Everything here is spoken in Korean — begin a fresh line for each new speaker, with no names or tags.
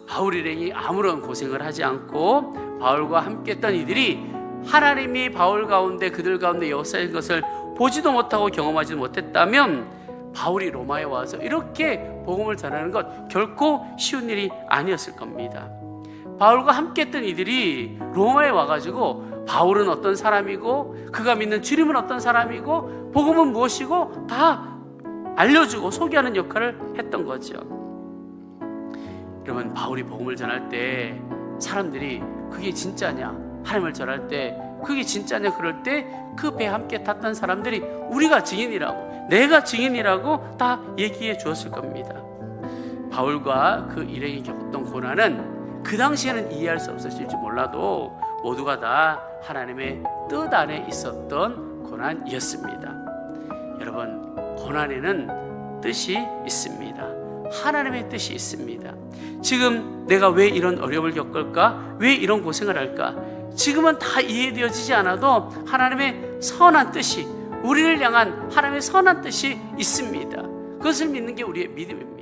바울 일행이 아무런 고생을 하지 않고 바울과 함께 했던 이들이 하나님이 바울 가운데 그들 가운데 역사인 것을 보지도 못하고 경험하지도 못했다면 바울이 로마에 와서 이렇게 복음을 전하는 것 결코 쉬운 일이 아니었을 겁니다. 바울과 함께 했던 이들이 로마에 와가지고 바울은 어떤 사람이고 그가 믿는 주님은 어떤 사람이고 복음은 무엇이고 다 알려주고 소개하는 역할을 했던 거죠. 여러분, 바울이 복음을 전할 때 사람들이 그게 진짜냐, 하나님을 전할 때 그게 진짜냐, 그럴 때 그 배에 함께 탔던 사람들이 우리가 증인이라고, 내가 증인이라고 다 얘기해 주었을 겁니다. 바울과 그 일행이 겪었던 고난은 그 당시에는 이해할 수 없었을지 몰라도 모두가 다 하나님의 뜻 안에 있었던 고난이었습니다. 여러분, 고난에는 뜻이 있습니다. 하나님의 뜻이 있습니다. 지금 내가 왜 이런 어려움을 겪을까? 왜 이런 고생을 할까? 지금은 다 이해되어지지 않아도 하나님의 선한 뜻이, 우리를 향한 하나님의 선한 뜻이 있습니다. 그것을 믿는 게 우리의 믿음입니다.